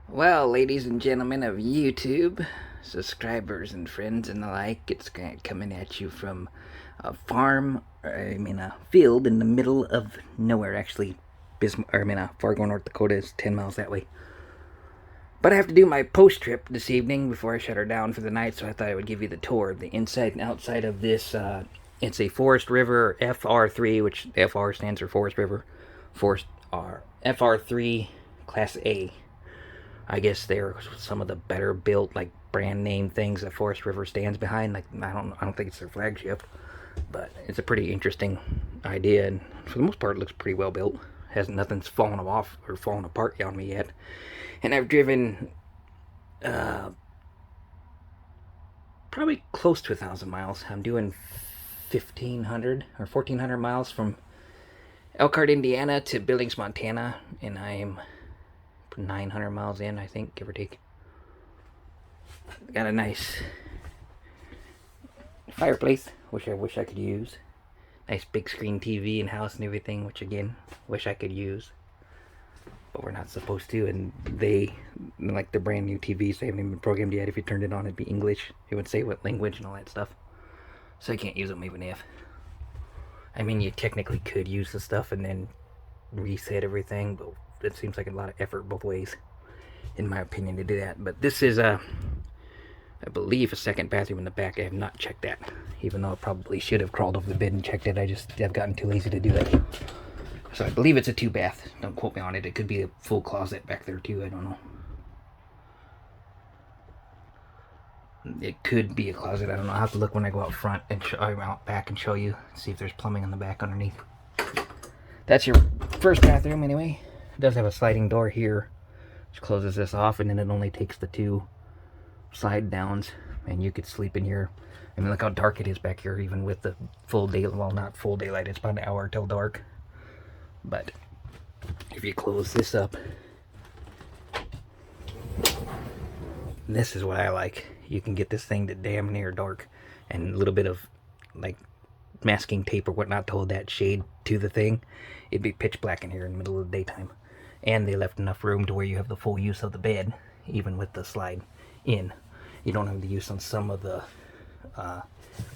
Well, ladies and gentlemen of YouTube, subscribers and friends and the like, it's Grant coming at you from a farm, a field in the middle of nowhere. Actually, Fargo, North Dakota is 10 miles that way. But I have to do my post trip this evening before I shut her down for the night, so I thought I would give you the tour of the inside and outside of this. It's a Forrest River FR3, which FR stands for Forrest River. Forrest R FR3 Class A. I guess they're some of the better built, like brand name things that Forest River stands behind. Like I don't think it's their flagship, but it's a pretty interesting idea, and for the most part, it looks pretty well built. Has nothing's fallen off or fallen apart on me yet, and I've driven probably close to 1,000 miles. I'm doing 1,500 or 1,400 miles from Elkhart, Indiana to Billings, Montana, and I'm 900 miles in, I think, give or take. Got a nice fireplace, which I wish I could use. Nice big screen TV in house and everything, which again, wish I could use. But we're not supposed to, and they, like the brand new TVs, they haven't even been programmed yet. If you turned it on, it'd be English. It would say what language and all that stuff. So I can't use them even if. I mean, you technically could use the stuff and then reset everything, but it seems like a lot of effort both ways, in my opinion, to do that. But this is I believe, a second bathroom in the back. I have not checked that, even though I probably should have crawled over the bed and checked it. I've gotten too lazy to do that. So I believe it's a 2-bath. Don't quote me on it. It could be a full closet back there too. I don't know. It could be a closet. I don't know. I'll have to look when I go out front and out back and show you. See if there's plumbing in the back underneath. That's your first bathroom anyway. It does have a sliding door here, which closes this off, and then it only takes the 2 slide downs, and you could sleep in here. I mean, look how dark it is back here, even with the full daylight. Well, not full daylight. It's about an hour till dark. But if you close this up, this is what I like. You can get this thing to damn near dark, and a little bit of like masking tape or whatnot to hold that shade to the thing. It'd be pitch black in here in the middle of the daytime. And they left enough room to where you have the full use of the bed, even with the slide in. You don't have the use on some of the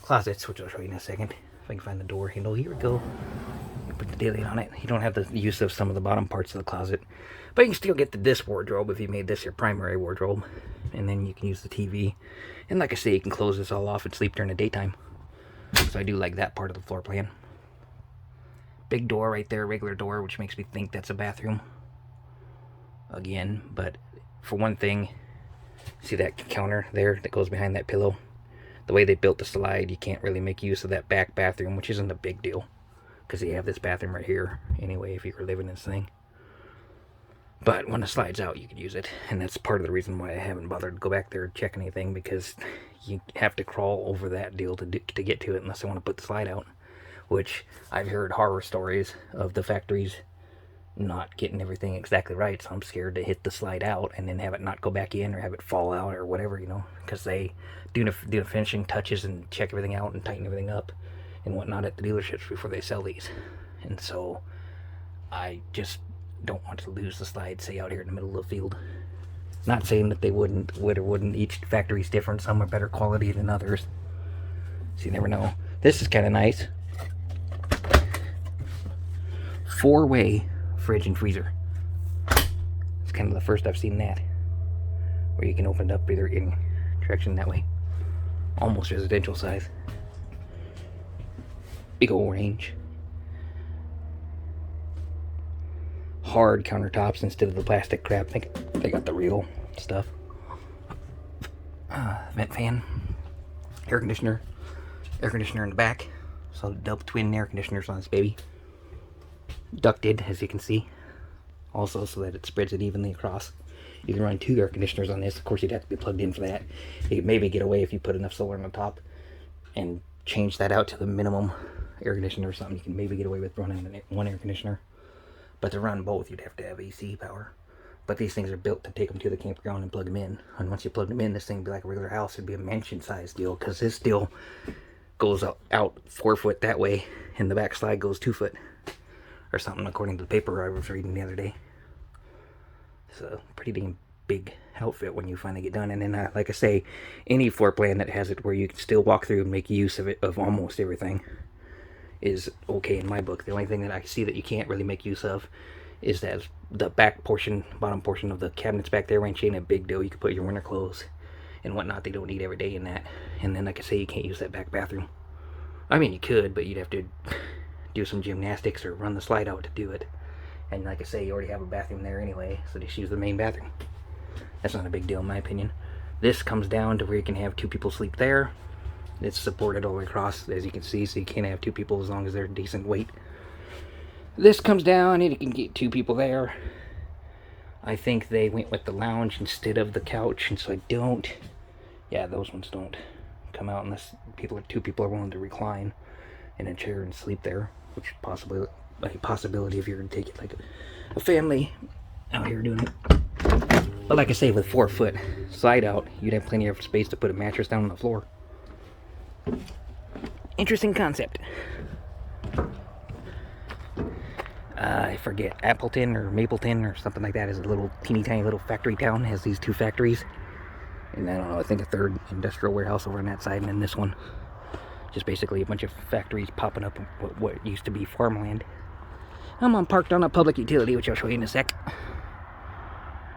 closets, which I'll show you in a second. If I can find the door handle, here we go. Put the daylight on it. You don't have the use of some of the bottom parts of the closet, but you can still get this wardrobe if you made this your primary wardrobe, and then you can use the TV. And like I say, you can close this all off and sleep during the daytime. So I do like that part of the floor plan. Big door right there, regular door, which makes me think that's a bathroom. Again, but for one thing, see that counter there that goes behind that pillow? The way they built the slide, you can't really make use of that back bathroom, which isn't a big deal, because you have this bathroom right here anyway if you were living in this thing. But when it slides out, you could use it, and that's part of the reason why I haven't bothered to go back there and check anything, because you have to crawl over that deal to get to it unless I want to put the slide out, which I've heard horror stories of the factories not getting everything exactly right, so I'm scared to hit the slide out and then have it not go back in or have it fall out or whatever, because they do the finishing touches and check everything out and tighten everything up and whatnot at the dealerships before they sell these. And so I just don't want to lose the slide, say, out here in the middle of the field. Not saying that they would or wouldn't. Each factory's different. Some are better quality than others, so you never know. This is kind of nice. 4-way fridge and freezer. It's kind of the first I've seen that, where you can open it up either in direction that way. Almost residential size. Big old range. Hard countertops instead of the plastic crap. I think they got the real stuff. Vent fan. Air conditioner in the back. So double twin air conditioners on this baby. Ducted, as you can see, also so that it spreads it evenly across. You can run 2 air conditioners on this. Of course, you'd have to be plugged in for that. You could maybe get away if you put enough solar on the top and change that out to the minimum air conditioner or something. You can maybe get away with running 1 air conditioner, but to run both, you'd have to have AC power. But these things are built to take them to the campground and plug them in. And once you plug them in, this thing would be like a regular house. It'd be a mansion-sized deal, because this deal goes out 4 foot that way, and the back slide goes 2 foot. Or something, according to the paper I was reading the other day. So, pretty damn big outfit when you finally get done. And then, like I say, any floor plan that has it where you can still walk through and make use of it, of almost everything, is okay in my book. The only thing that I see that you can't really make use of is that the back portion, bottom portion of the cabinets back there, which ain't a big deal. You can put your winter clothes and whatnot. They don't need every day in that. And then, like I say, you can't use that back bathroom. I mean, you could, but you'd have to do some gymnastics or run the slide out to do it. And like I say, you already have a bathroom there anyway, so just use the main bathroom. That's not a big deal in my opinion. This comes down to where you can have 2 people sleep there. It's supported all the way across, as you can see, so you can't have 2 people as long as they're decent weight. This comes down and you can get 2 people there. I think they went with the lounge instead of the couch, and so I don't. Yeah, those ones don't come out unless 2 people are willing to recline in a chair and sleep there, which possibly a possibility if you're going to take it like a family out here doing it. But like I say, with 4-foot slide out, you'd have plenty of space to put a mattress down on the floor. Interesting concept. I forget, Appleton or Mapleton or something like that is a little teeny tiny little factory town. It has these 2 factories. And I don't know, I think a 3rd industrial warehouse over on that side, and then this one. Just basically a bunch of factories popping up what used to be farmland. I'm parked on a public utility, which I'll show you in a sec.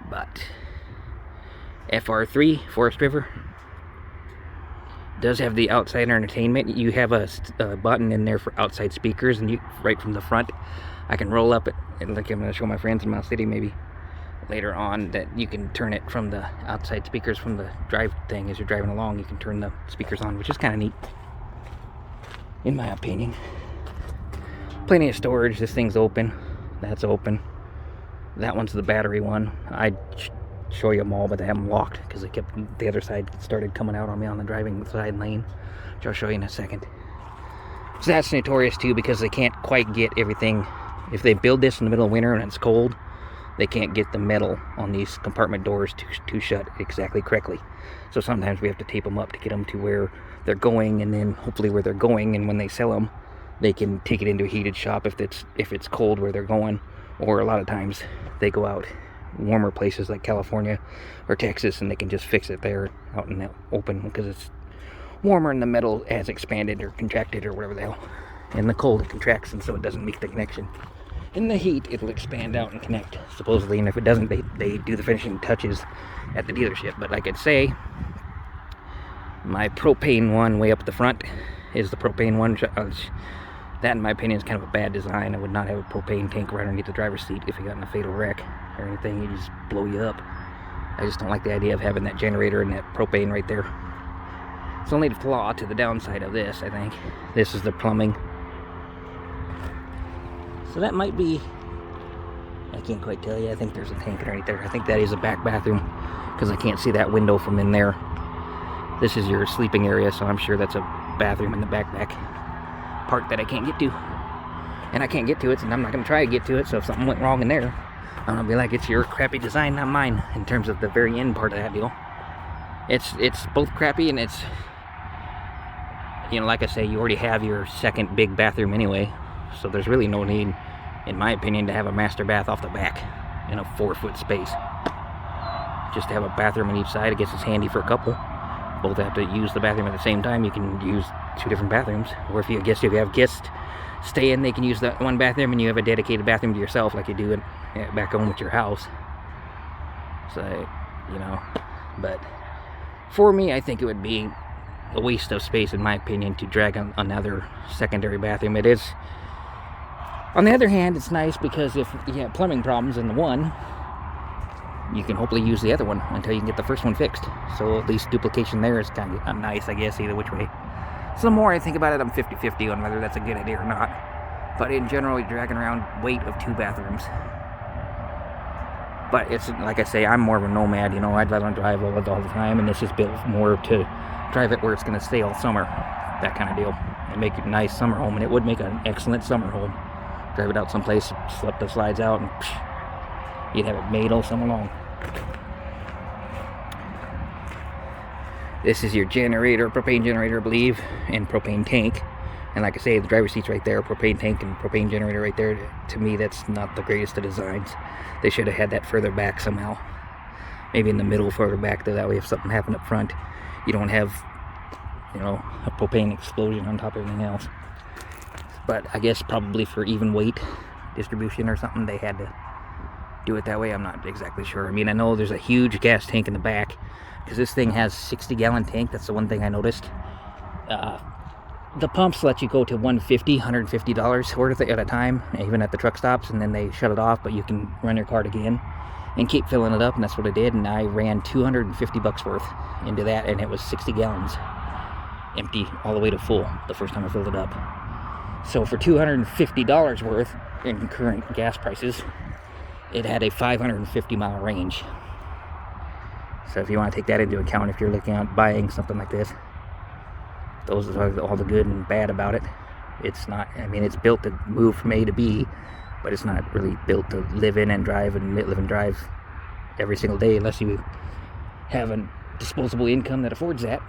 But FR3, Forrest River, does have the outside entertainment. You have a button in there for outside speakers, and you right from the front. I can roll up it, and like I'm going to show my friends in Mount City maybe later on, that you can turn it from the outside speakers from the drive thing. As you're driving along, you can turn the speakers on, which is kind of neat, in my opinion. Plenty of storage. This thing's open. That's open. That one's the battery one. I'd show you them all, but they have them locked because they kept the other side started coming out on me on the driving side lane, which I'll show you in a second. So that's notorious too, because they can't quite get everything. If they build this in the middle of winter and it's cold, they can't get the metal on these compartment doors to shut exactly correctly. So sometimes we have to tape them up to get them to where they're going, and then hopefully where they're going, and when they sell them, they can take it into a heated shop if it's cold where they're going. Or a lot of times they go out warmer places like California or Texas, and they can just fix it there out in the open because it's warmer and the metal has expanded or contracted or whatever the hell. In the cold it contracts, and so it doesn't make the connection. In the heat it'll expand out and connect supposedly, and if it doesn't, they do the finishing touches at the dealership. But like I'd say, my propane one way up at the front is the propane one. That, in my opinion, is kind of a bad design. I would not have a propane tank right underneath the driver's seat if you got in a fatal wreck or anything. It just blow you up. I just don't like the idea of having that generator and that propane right there. It's only the flaw to the downside of this, I think. This is the plumbing. So that might be, I can't quite tell you. I think there's a tank underneath there. I think that is a back bathroom because I can't see that window from in there. This is your sleeping area, so I'm sure that's a bathroom in the back part that I can't get to. And I can't get to it, and I'm not going to try to get to it, so if something went wrong in there, I'm going to be like, it's your crappy design, not mine, in terms of the very end part of that deal. It's both crappy, and it's, you know, like I say, you already have your second big bathroom anyway, so there's really no need, in my opinion, to have a master bath off the back in a 4-foot space. Just to have a bathroom on each side, I guess it's handy for a couple. Both have to use the bathroom at the same time. You can use 2 different bathrooms, or if you have guests stay in, they can use that one bathroom, and you have a dedicated bathroom to yourself like you do back home with your house. So, you know, but for me, I think it would be a waste of space, in my opinion, to drag another secondary bathroom. It is. On the other hand, it's nice because if you have plumbing problems in the one, you can hopefully use the other one until you can get the first one fixed. So at least duplication there is kind of nice, I guess, either which way. So the more I think about it, I'm 50-50 on whether that's a good idea or not. But in general, you're dragging around weight of 2 bathrooms. But it's, like I say, I'm more of a nomad, you know, I'd rather drive all the time, and this is built more to drive it where it's going to stay all summer, that kind of deal. And make it a nice summer home, and it would make an excellent summer home. Drive it out someplace, slip the slides out, and you'd have it made all summer long. This is your generator, propane generator, I believe, and propane tank. And like I say, the driver's seat's right there, propane tank and propane generator right there. To me, that's not the greatest of designs. They should have had that further back somehow. maybe in the middle further back though, that way if something happened up front, you don't have, you know, a propane explosion on top of everything else. But I guess probably for even weight distribution or something, they had to do it that way. I'm not exactly sure. I mean, I know there's a huge gas tank in the back, because this thing has 60-gallon tank. That's the one thing I noticed. The pumps let you go to $150 worth at a time, even at the truck stops, and then they shut it off, but you can run your cart again and keep filling it up, and that's what I did. And I ran $250 worth into that, and it was 60 gallons empty all the way to full the first time I filled it up. So for $250 worth in current gas prices, it had a 550-mile range. So if you want to take that into account, if you're looking at buying something like this, those are all the good and bad about it. It's not, I mean, it's built to move from A to B, but it's not really built to live in and drive every single day, unless you have a disposable income that affords that.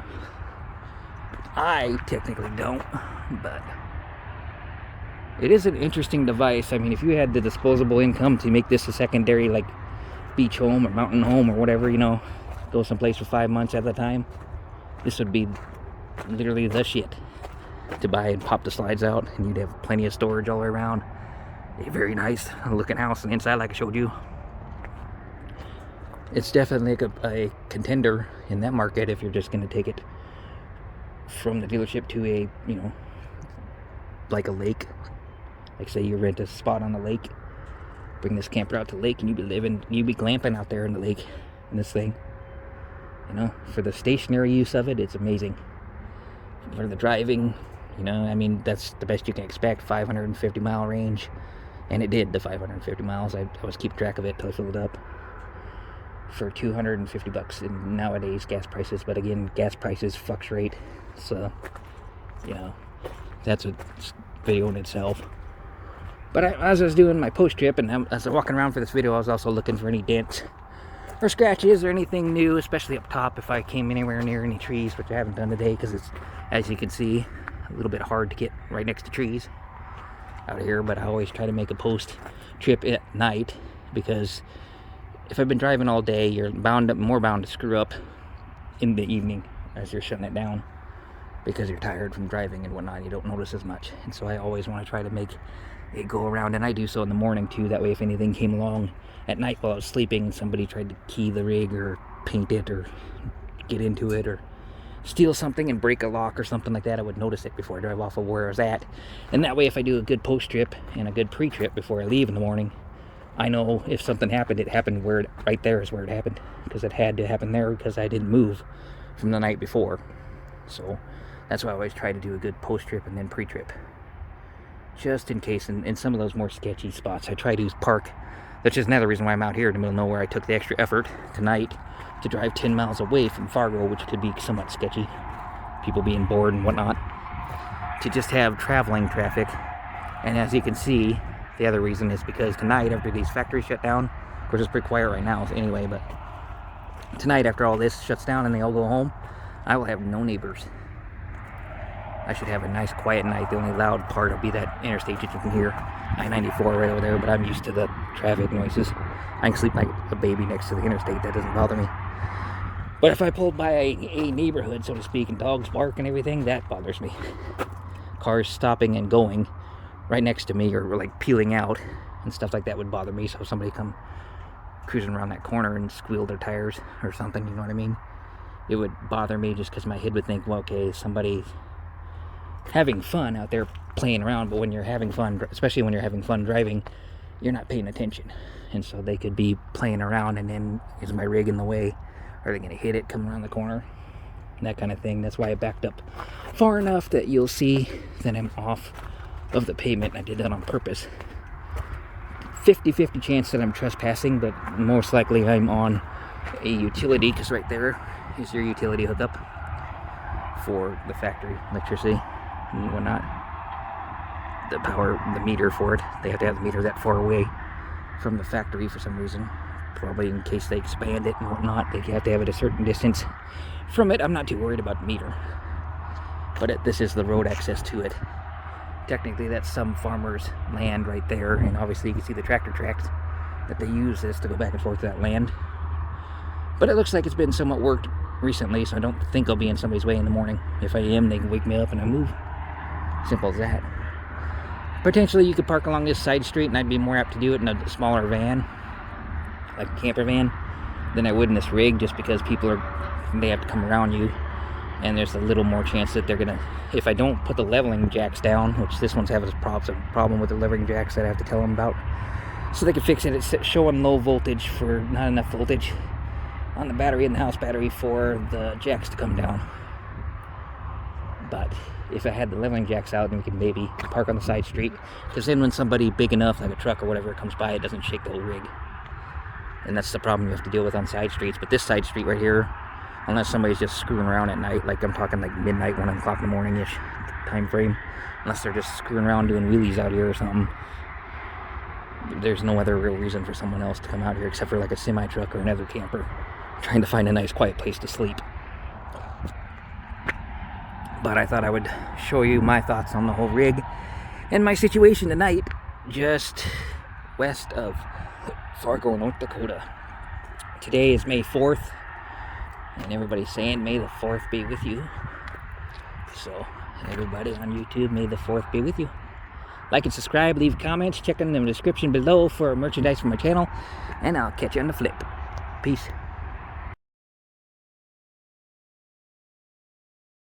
I technically don't, but it is an interesting device. I mean, if you had the disposable income to make this a secondary, like, beach home or mountain home or whatever, you know, go someplace for 5 months at a time, this would be literally the shit to buy and pop the slides out, and you'd have plenty of storage all around. A very nice looking house on the inside, like I showed you. It's definitely a contender in that market if you're just going to take it from the dealership to a, you know, like a lake. Like, say you rent a spot on the lake, bring this camper out to the lake, and you'd be glamping out there in the lake in this thing. You know, for the stationary use of it, it's amazing. For the driving, you know, I mean, that's the best you can expect. 550-mile range, and it did the 550 miles. I was keeping track of it till I filled it up for $250 in nowadays gas prices. But again, gas prices fluctuate, so, you know, that's a video in itself. But as I was doing my post trip and as I was walking around for this video, I was also looking for any dents or scratches or anything new, especially up top if I came anywhere near any trees, which I haven't done today because it's, as you can see, a little bit hard to get right next to trees out here. But I always try to make a post trip at night, because if I've been driving all day, you're more bound to screw up in the evening as you're shutting it down, because you're tired from driving and whatnot. You don't notice as much, and so I always want to try to make a go around, and I do so in the morning too. That way, if anything came along at night while I was sleeping and somebody tried to key the rig or paint it or get into it or steal something and break a lock or something like that, I would notice it before I drive off of where I was at. And that way, if I do a good post trip and a good pre-trip before I leave in the morning, I know if something happened, it happened right there is where it happened, because it had to happen there because I didn't move from the night before. So that's why I always try to do a good post trip and then pre-trip, just in case. In some of those more sketchy spots, I try to park. That's just another reason why I'm out here in the middle of nowhere. I took the extra effort tonight to drive 10 miles away from Fargo, which could be somewhat sketchy, people being bored and whatnot, to just have traveling traffic. And as you can see, the other reason is because tonight, after these factories shut down, of course it's pretty quiet right now anyway, but tonight, after all this shuts down and they all go home, I will have no neighbors. I should have a nice quiet night. The only loud part will be that interstate that you can hear, I-94 right over there, but I'm used to the traffic noises. I can sleep like a baby next to the interstate. That doesn't bother me. But if I pulled by a neighborhood, so to speak, and dogs bark and everything, that bothers me. Cars stopping and going right next to me, or like peeling out and stuff like that, would bother me. So if somebody come cruising around that corner and squeal their tires or something, you know what I mean? It would bother me, just because my head would think, well, okay, somebody's having fun out there playing around. But when you're having fun, especially when you're having fun driving, you're not paying attention. And so they could be playing around, and then, is my rig in the way? Are they going to hit it coming around the corner? That kind of thing. That's why I backed up far enough that you'll see that I'm off of the pavement. I did that on purpose. 50-50 chance that I'm trespassing, but most likely I'm on a utility, because right there is your utility hookup for the factory electricity and whatnot. The power, the meter for it. They have to have the meter that far away from the factory for some reason. Probably in case they expand it and whatnot, they have to have it a certain distance from it. I'm not too worried about the meter, but this is the road access to it. Technically, that's some farmer's land right there, and obviously you can see the tractor tracks that they use this to go back and forth to that land. But it looks like it's been somewhat worked recently, so I don't think I'll be in somebody's way in the morning. If I am, they can wake me up and I move. Simple as that. Potentially you could park along this side street and I'd be more apt to do it in a smaller van, like a camper van, than I would in this rig, just because they have to come around you, and there's a little more chance that they're gonna, if I don't put the leveling jacks down, which this one's having a problem with the leveling jacks that I have to tell them about, so they can fix it. It's showing low voltage for not enough voltage on the battery, in the house battery, for the jacks to come down. But if I had the leveling jacks out, then we could maybe park on the side street, because then when somebody big enough, like a truck or whatever, comes by, it doesn't shake the whole rig. And that's the problem you have to deal with on side streets. But this side street right here, unless somebody's just screwing around at night, like I'm talking like midnight, 1 o'clock in the morning-ish time frame, unless they're just screwing around doing wheelies out here or something, there's no other real reason for someone else to come out here except for like a semi-truck or another camper trying to find a nice quiet place to sleep. But I thought I would show you my thoughts on the whole rig and my situation tonight, just west of Fargo, North Dakota. Today is May 4th, and everybody's saying May the 4th be with you. So everybody on YouTube, May the 4th be with you. Like and subscribe, leave comments, check in the description below for merchandise from my channel, and I'll catch you on the flip. Peace.